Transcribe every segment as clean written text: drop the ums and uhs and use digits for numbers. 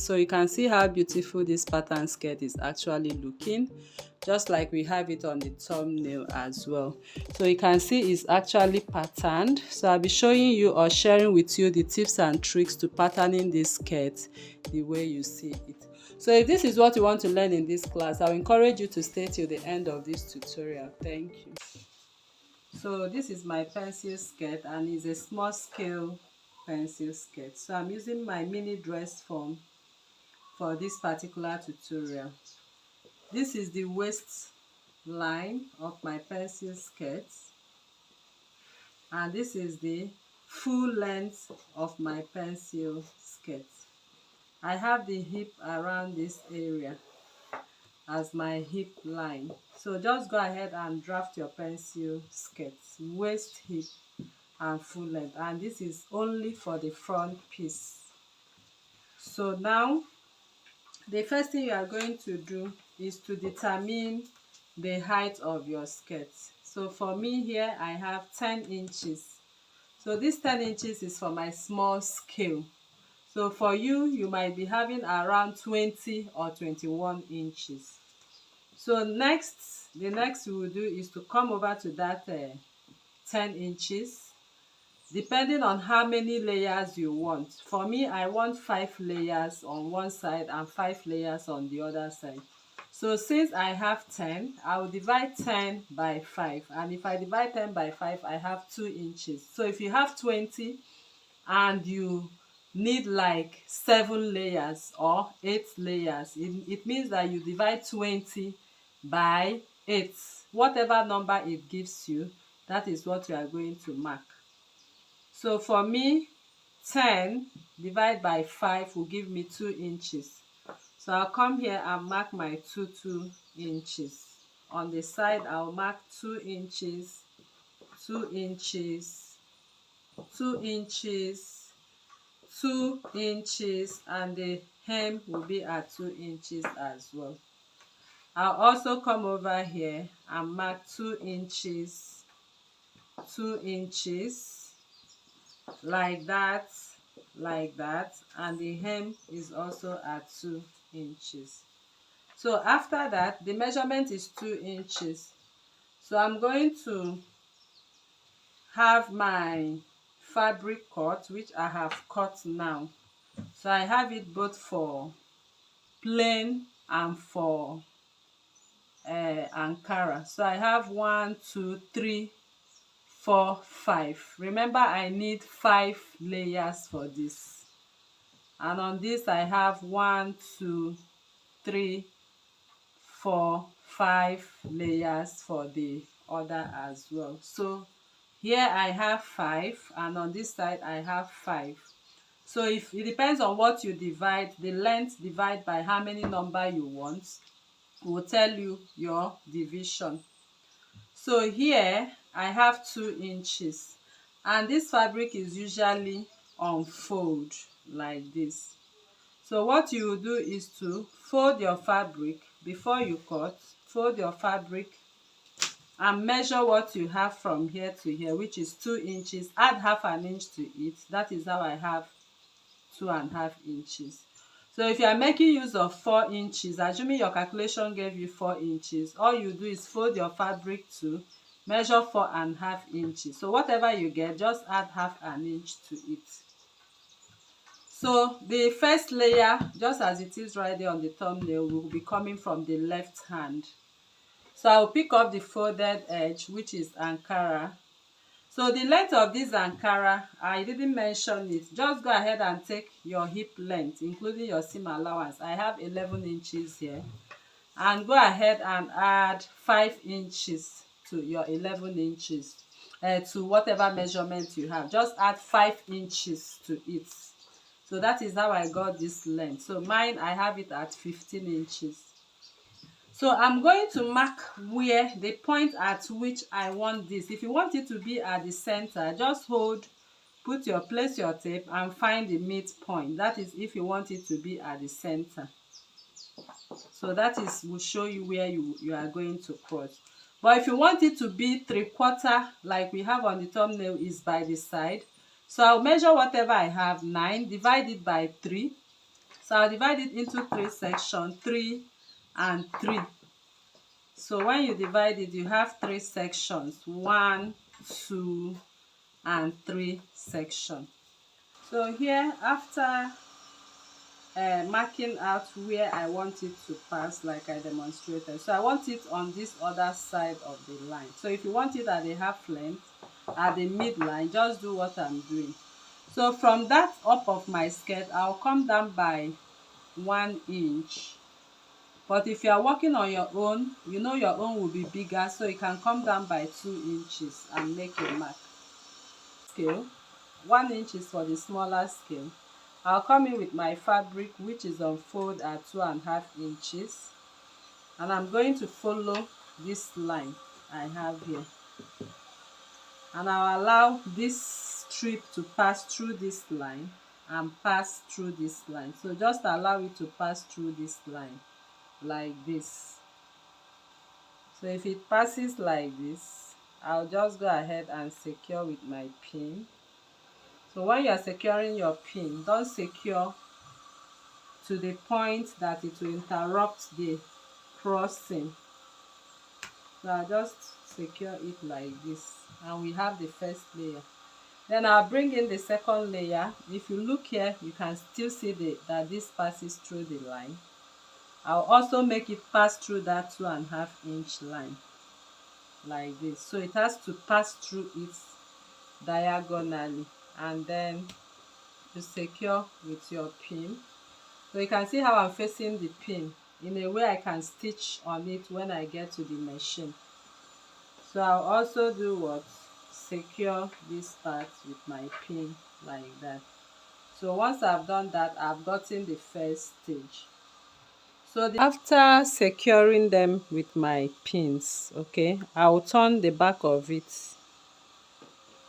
So you can see how beautiful this pattern skirt is actually looking, just like we have it on the thumbnail as well. So you can see it's actually patterned. So I'll be showing you or sharing with you the tips and tricks to patterning this skirt the way you see it. So if this is what you want to learn in this class, I'll encourage you to stay till the end of this tutorial. Thank you. So this is my pencil skirt, and it's a small scale pencil skirt. So I'm using my mini dress form for this particular tutorial. This is the waist line of my pencil skirt, and this is the full length of my pencil skirt. I have the hip around this area as my hip line. So just go ahead and draft your pencil skirt, waist, hip and full length, and this is only for the front piece. So now the first thing you are going to do is to determine the height of your skirt. So for me here, I have 10 inches. So this 10 inches is for my small scale. So for you, you might be having around 20 or 21 inches. So the next we will do is to come over to that 10 inches, depending on how many layers you want. For me, I want 5 layers on one side and 5 layers on the other side. So since I have 10, I will divide 10 by 5. And if I divide 10 by 5, I have 2 inches. So if you have 20 and you need like 7 layers or 8 layers, it means that you divide 20 by 8. Whatever number it gives you, that is what you are going to mark. So for me, 10 divided by 5 will give me 2 inches. So I'll come here and mark my 2 inches. On the side, I'll mark 2 inches, 2 inches, 2 inches, 2 inches, and the hem will be at 2 inches as well. I'll also come over here and mark 2 inches, 2 inches, like that, and the hem is also at 2 inches. So after that, the measurement is 2 inches. So I'm going to have my fabric cut, which I have cut now. So I have it both for plain and for Ankara. So I have 1, 2, 3, 4, 5. Remember, I need 5 layers for this. And on this I have 1, 2, 3, 4, 5 layers for the other as well. So here I have 5, and on this side I have 5. So if it depends on what you divide, the length divided by how many number you want will tell you your division. So here I have 2 inches, and this fabric is usually on fold like this. So what you will do is to fold your fabric before you cut. Fold your fabric and measure what you have from here to here, which is 2 inches. Add half an inch to it. That is how I have 2.5 inches. So if you are making use of 4 inches, assuming your calculation gave you 4 inches, all you do is fold your fabric to measure 4.5 inches. So whatever you get, just add half an inch to it. So the first layer, just as it is right there on the thumbnail, will be coming from the left hand. So I'll pick up the folded edge, which is Ankara. So the length of this Ankara, I didn't mention it. Just go ahead and take your hip length, including your seam allowance. I have 11 inches here. And go ahead and add 5 inches to your 11 inches, to whatever measurement you have. Just add 5 inches to it. So that is how I got this length. So mine, I have it at 15 inches. So I'm going to mark where the point at which I want this. If you want it to be at the center, just place your tape and find the midpoint. That is if you want it to be at the center. So that will show you where you are going to cross. But if you want it to be 3/4, like we have on the thumbnail, is by the side. So I'll measure whatever I have, 9, divide it by 3. So I'll divide it into 3 sections, 3 and 3. So when you divide it, you have 3 sections, 1, 2 and 3 sections. So here, after marking out where I want it to pass, like I demonstrated, so I want it on this other side of the line. So if you want it at the half length, at the midline, just do what I'm doing. So from that up of my skirt, I'll come down by 1 inch. But if you are working on your own, you know your own will be bigger, so you can come down by 2 inches and make a mark. Scale, 1 inch is for the smaller scale. I'll come in with my fabric, which is on fold at 2.5 inches, and I'm going to follow this line I have here, and I'll allow this strip to pass through this line and pass through this line. So just allow it to pass through this line like this. So if it passes like this, I'll just go ahead and secure with my pin. So when you are securing your pin, don't secure to the point that it will interrupt the crossing. So I'll just secure it like this, and we have the first layer. Then I'll bring in the second layer. If you look here, you can still see that this passes through the line. I'll also make it pass through that 2.5 inch line like this. So it has to pass through it diagonally, and then you secure with your pin. So you can see how I'm facing the pin. In a way, I can stitch on it when I get to the machine. So I'll also do what? Secure this part with my pin like that. So once I've done that, I've gotten the first stage. So after securing them with my pins, okay, I'll turn the back of it.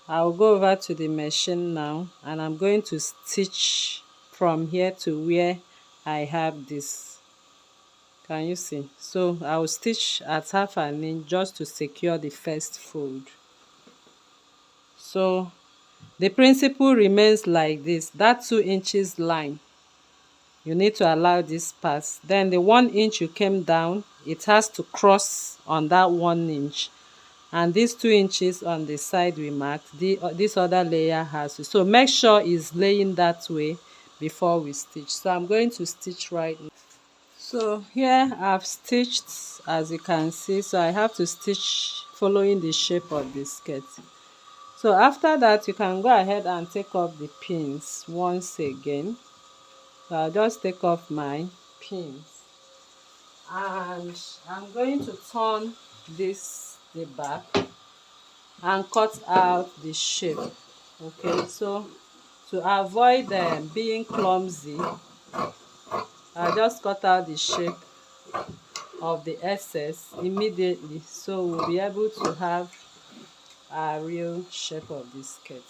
I'll go over to the machine now, and I'm going to stitch from here to where I have this. Can you see? So I'll stitch at 1/2 inch just to secure the first fold. So the principle remains like this. That 2 inches line, you need to allow this pass. Then the 1 inch you came down, it has to cross on that 1 inch. And these 2 inches on the side we marked, this other layer has to. So make sure it's laying that way before we stitch. So I'm going to stitch right now. So here I've stitched, as you can see. So I have to stitch following the shape of the skirt. So after that, you can go ahead and take off the pins once again. So I'll just take off my pins, and I'm going to turn the back and cut out the shape. Okay, so to avoid being clumsy, I'll just cut out the shape of the excess immediately, so we'll be able to have a real shape of the skirt.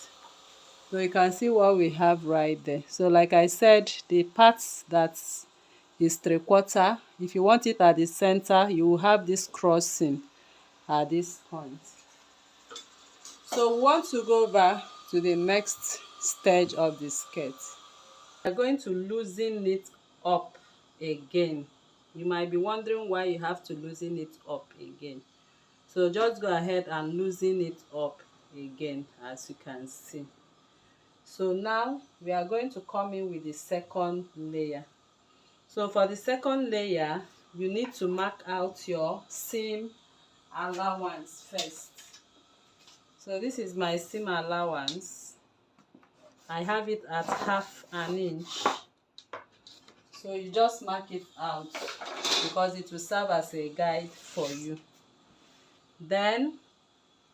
So you can see what we have right there. So like I said, the parts that is 3/4, if you want it at the center, you will have this crossing at this point. So we want to go back to the next stage of the skirt. We're going to loosen it up again. You might be wondering why you have to loosen it up again. So just go ahead and loosen it up again, as you can see. So now we are going to come in with the second layer. So for the second layer, you need to mark out your seam allowance first. So this is my seam allowance. I have it at 1/2 inch. So you just mark it out because it will serve as a guide for you. Then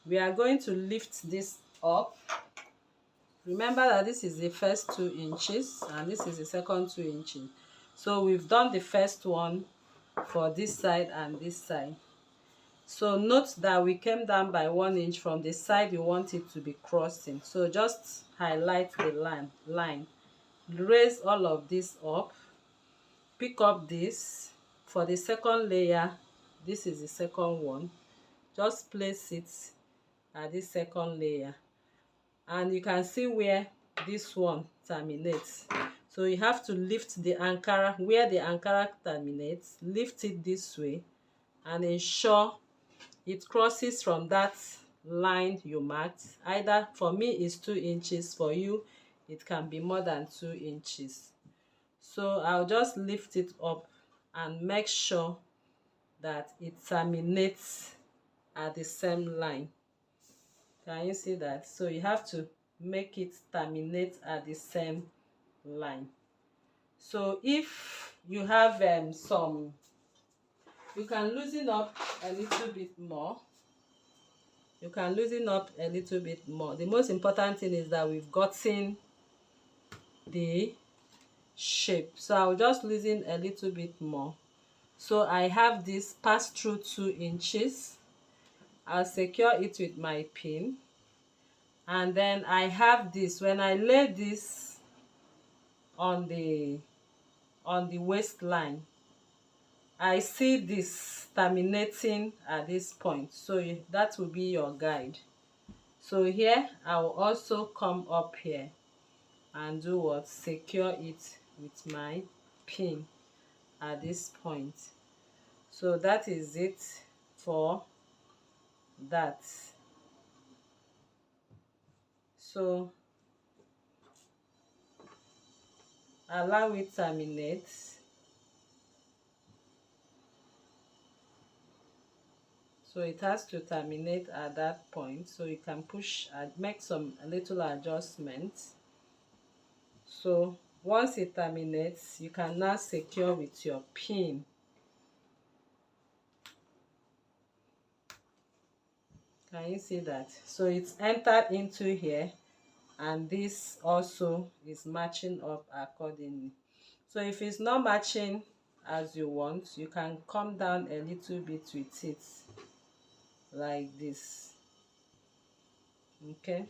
we are going to lift this up. Remember that this is the first 2 inches and this is the second 2 inches. So we've done the first one for this side and this side. So note that we came down by 1 inch from the side you want it to be crossing. So just highlight the line. Raise all of this up. Pick up this. For the second layer, this is the second one. Just place it at this second layer. And you can see where this one terminates. So you have to lift the ankara where the ankara terminates, lift it this way and ensure it crosses from that line you marked. Either for me is 2 inches, for you it can be more than 2 inches. So I'll just lift it up and make sure that it terminates at the same line. Can you see that? So you have to make it terminate at the same line. So if you have some, you can loosen up a little bit more. You can loosen up a little bit more. The most important thing is that we've gotten the shape. So I'll just loosen a little bit more. So I have this pass through 2 inches. I'll secure it with my pin. And then I have this. When I lay this on the waistline, I see this terminating at this point. So that will be your guide. So here I will also come up here and do what? Secure it with my pin at this point. So that is it for that. So allow it terminate. So it has to terminate at that point. So you can push and make some little adjustments. So once it terminates, you can now secure with your pin. Can you see that? So it's entered into here, and this also is matching up accordingly. So if it's not matching as you want, you can come down a little bit with it like this. Okay,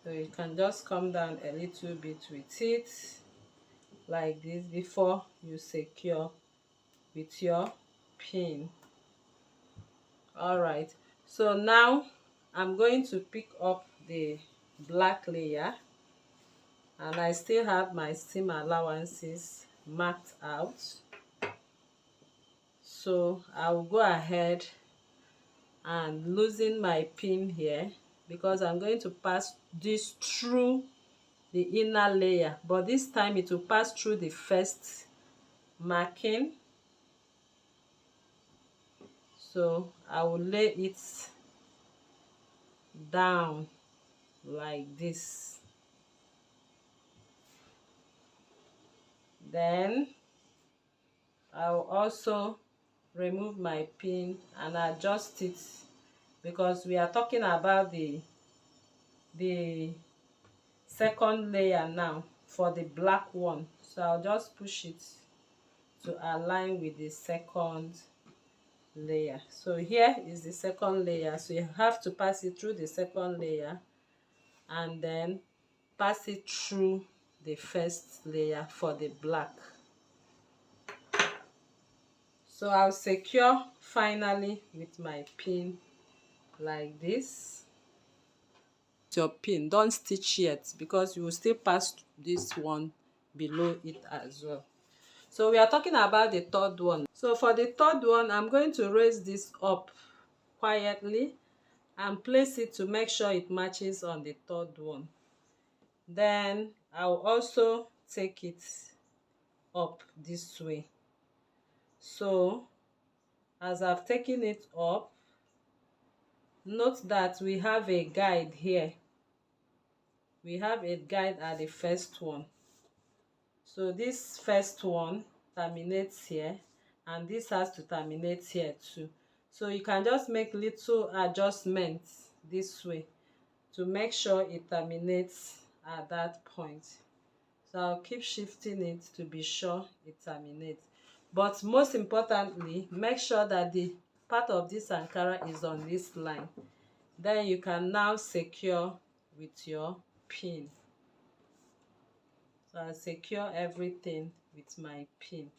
so you can just come down a little bit with it like this before you secure with your pin. All right, so now I'm going to pick up the black layer, and I still have my seam allowances marked out. So I will go ahead and loosen my pin here, because I'm going to pass this through the inner layer, but this time it will pass through the first marking. So I will lay it down like this. Then I will also remove my pin and adjust it, because we are talking about the second layer now for the black one. So I'll just push it to align with the second layer. So here is the second layer, so you have to pass it through the second layer and then pass it through the first layer for the black. So I'll secure finally with my pin like this. Your pin, don't stitch yet, because you will still pass this one below it as well. So we are talking about the third one. So for the third one, I'm going to raise this up quietly and place it to make sure it matches on the third one. Then I'll also take it up this way. So as I've taken it up, note that we have a guide here. We have a guide at the first one. So this first one terminates here, and this has to terminate here too. So you can just make little adjustments this way to make sure it terminates at that point. So I'll keep shifting it to be sure it terminates. But most importantly, make sure that the part of this ankara is on this line. Then you can now secure with your pin. So I'll secure everything with my pin.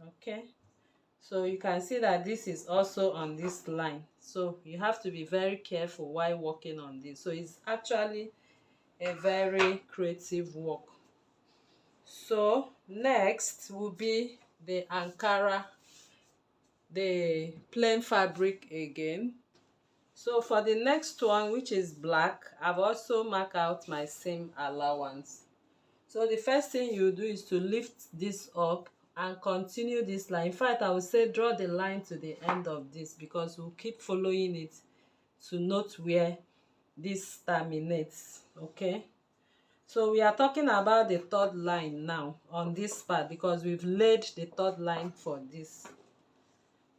Okay, so you can see that this is also on this line. so you have to be very careful while working on this. So it's actually a very creative work. So next will be the Ankara, the plain fabric again. So for the next one, which is black, I've also marked out my seam allowance. So the first thing you do is to lift this up and continue this line. In fact, I would say draw the line to the end of this, because we'll keep following it to note where this terminates. Okay, so we are talking about the third line now on this part, because we've laid the third line for this.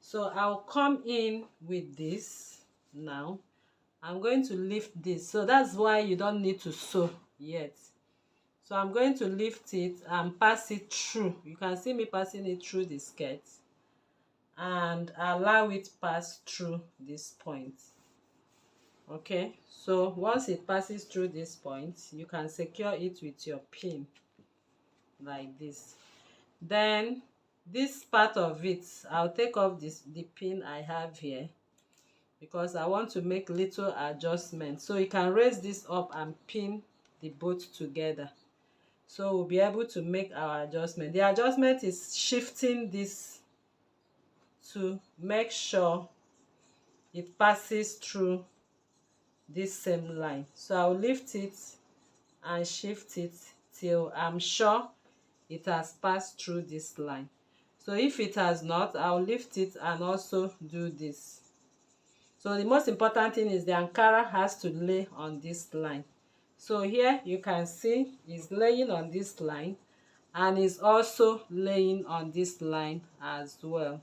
So I'll come in with this now. I'm going to lift this, so that's why you don't need to sew yet. So I'm going to lift it and pass it through. You can see me passing it through the skirt and allow it pass through this point. Okay, so once it passes through this point, you can secure it with your pin like this. Then this part of it, I'll take off the pin I have here, because I want to make little adjustments. So you can raise this up and pin the both together, so we'll be able to make our adjustment. The adjustment is shifting this to make sure it passes through this same line. So I'll lift it and shift it till I'm sure it has passed through this line. So if it has not, I'll lift it and also do this. So the most important thing is the Ankara has to lay on this line. So here you can see it's laying on this line, and is also laying on this line as well.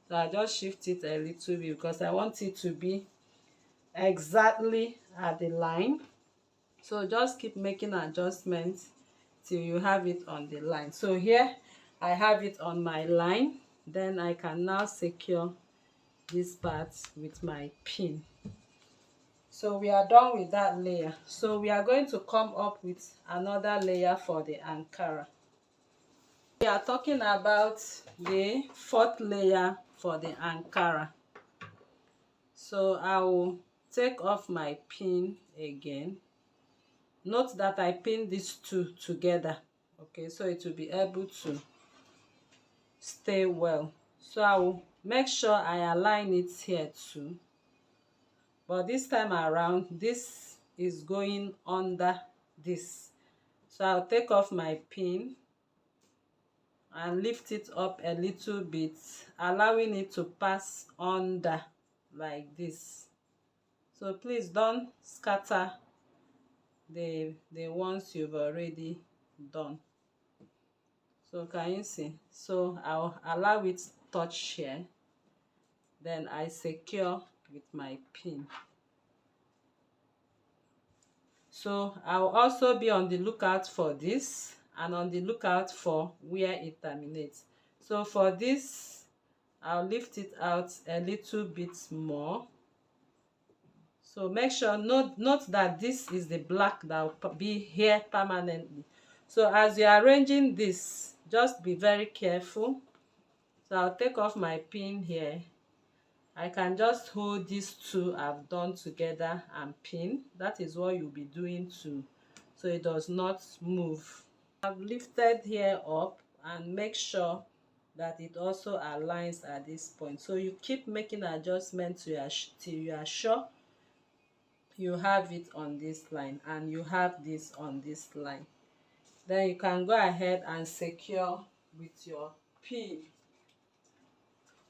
So I just shift it a little bit because I want it to be exactly at the line. So just keep making adjustments till you have it on the line. So here I have it on my line. Then I can now secure this part with my pin. So we are done with that layer. So we are going to come up with another layer for the Ankara. We are talking about the fourth layer for the Ankara. So I will take off my pin again. Note that I pin these two together, okay, so it will be able to stay well. So I will make sure I align it here too, but this time around this is going under this. So I'll take off my pin and lift it up a little bit, allowing it to pass under like this. So please don't scatter the ones you've already done. So can you see? So I'll allow it touch here, then I secure with my pin. So I'll also be on the lookout for this and on the lookout for where it terminates. So for this, I'll lift it out a little bit more. So make sure, note that this is the black that will be here permanently. So as you're arranging this, just be very careful. So I'll take off my pin here. I can just hold these two I've done together and pin. That is what you'll be doing too, so it does not move. I've lifted here up and make sure that it also aligns at this point. So you keep making adjustments till you are sure you have it on this line and you have this on this line. Then you can go ahead and secure with your pin.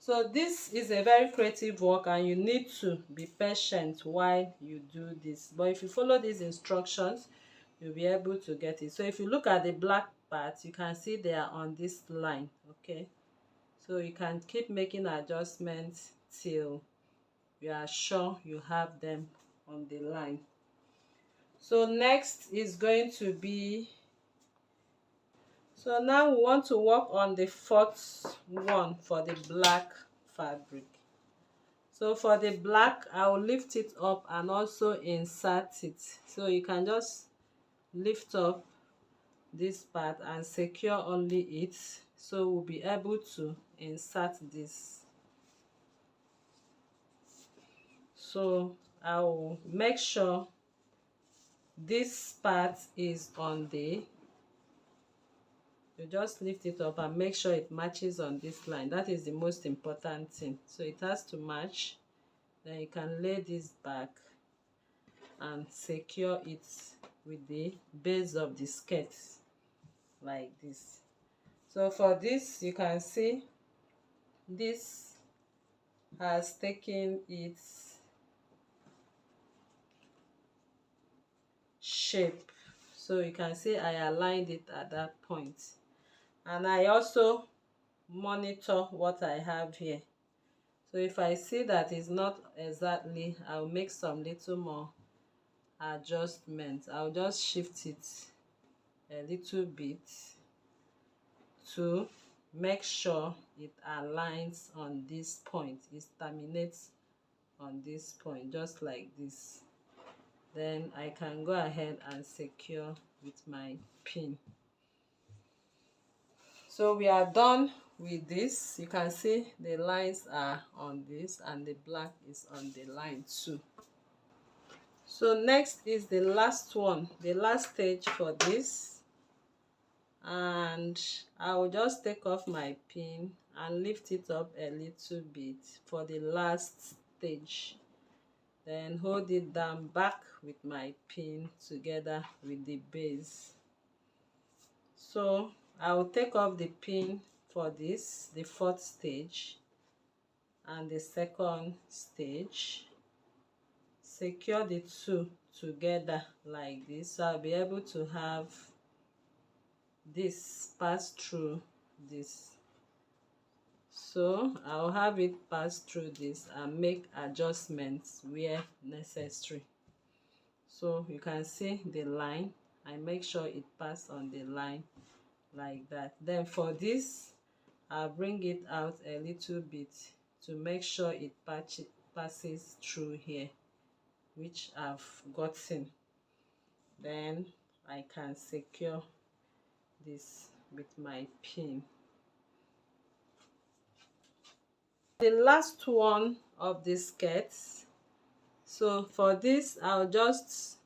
So this is a very creative work and you need to be patient while you do this. But if you follow these instructions, you'll be able to get it. So if you look at the black part, you can see they are on this line, okay? So you can keep making adjustments till you are sure you have them on the line. So next is going to be, so now we want to work on the fourth one for the black fabric. So for the black, I will lift it up and also insert it. So you can just lift up this part and secure only it, so we'll be able to insert this. So I'll make sure this part is on the, you just lift it up and make sure it matches on this line. That is the most important thing. So it has to match. Then you can lay this back and secure it with the base of the skirt like this. So for this, you can see this has taken its shape. So you can see I aligned it at that point. And I also monitor what I have here. So if I see that it's not exactly, I'll make some little more adjustments. I'll just shift it a little bit to make sure it aligns on this point. It terminates on this point, just like this. Then I can go ahead and secure with my pin. So we are done with this. You can see the lines are on this and the black is on the line too. So next is the last one, the last stage for this, and I will just take off my pin and lift it up a little bit for the last stage, then hold it down back with my pin together with the base. So I will take off the pin for this, the fourth stage and the second stage, secure the two together like this. So I'll be able to have this pass through this. So I'll have it pass through this and make adjustments where necessary. So you can see the line. I make sure it passes on the line like that. Then for this, I'll bring it out a little bit to make sure it passes through here, which I've gotten. Then I can secure this with my pin. The last one of the skirts. So for this, I'll just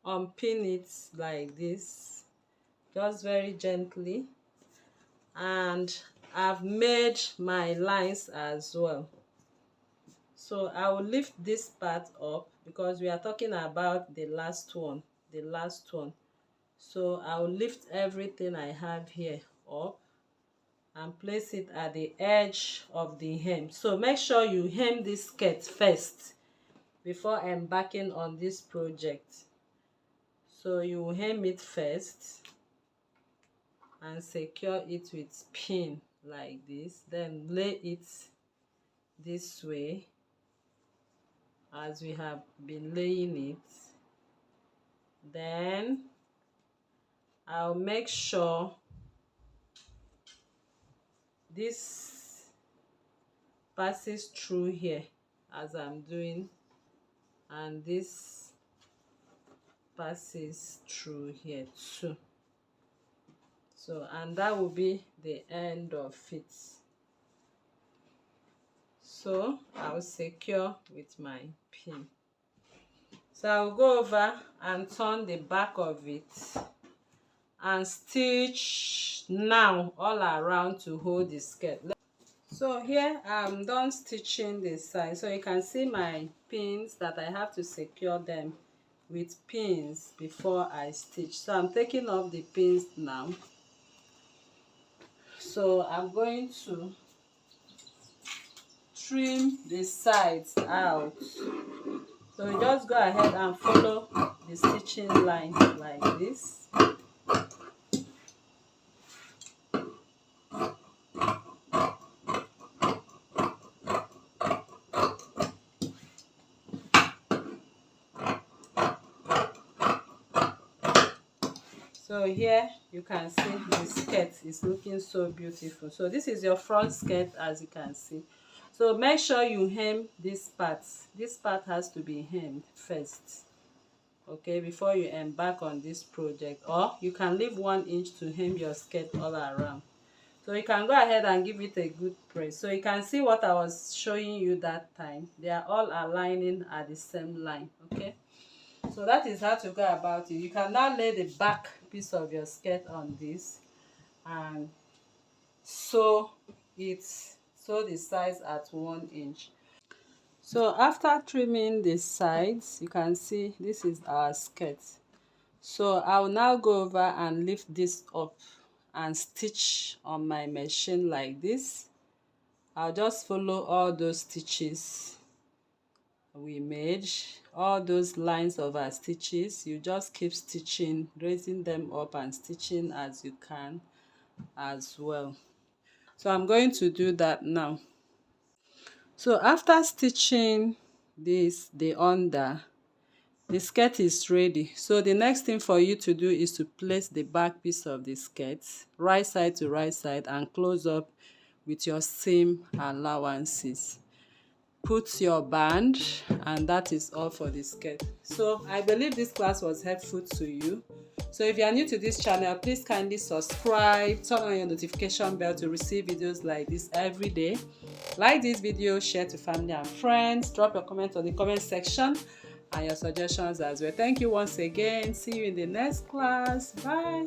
unpin it like this, just very gently, and I've made my lines as well. So I will lift this part up because we are talking about the last one, so I will lift everything I have here up and place it at the edge of the hem. So make sure you hem this skirt first before embarking on this project. So you will hem it first and secure it with pin like this, then lay it this way as we have been laying it. Then I'll make sure this passes through here as I'm doing, and this passes through here too. So, and that will be the end of it. So I'll secure with my pin. So I'll go over and turn the back of it and stitch now all around to hold the skirt. So here I'm done stitching this side. So you can see my pins that I have to secure them with pins before I stitch. So I'm taking off the pins now. So I'm going to trim the sides out. So you just go ahead and follow the stitching line like this. So here you can see the skirt is looking so beautiful. So this is your front skirt, as you can see. So make sure you hem this part. This part has to be hemmed first, okay, before you embark on this project. Or you can leave 1 inch to hem your skirt all around. So you can go ahead and give it a good press. So you can see what I was showing you that time. They are all aligning at the same line. Okay. So that is how to go about it. You can now lay the back piece of your skirt on this and sew it, sew the sides at 1 inch. So after trimming the sides, you can see this is our skirt. So I will now go over and lift this up and stitch on my machine like this. I'll just follow all those stitches we made, all those lines of our stitches. You just keep stitching, raising them up and stitching as you can as well. So I'm going to do that now. So after stitching this, the under, the skirt is ready. So the next thing for you to do is to place the back piece of the skirt right side to right side and close up with your seam allowances. Put your band, and that is all for the skirt. So I believe this class was helpful to you. So if you are new to this channel, please kindly subscribe, turn on your notification bell to receive videos like this every day. Like this video, share to family and friends, drop your comment on the comment section and your suggestions as well. Thank you once again. See you in the next class. Bye.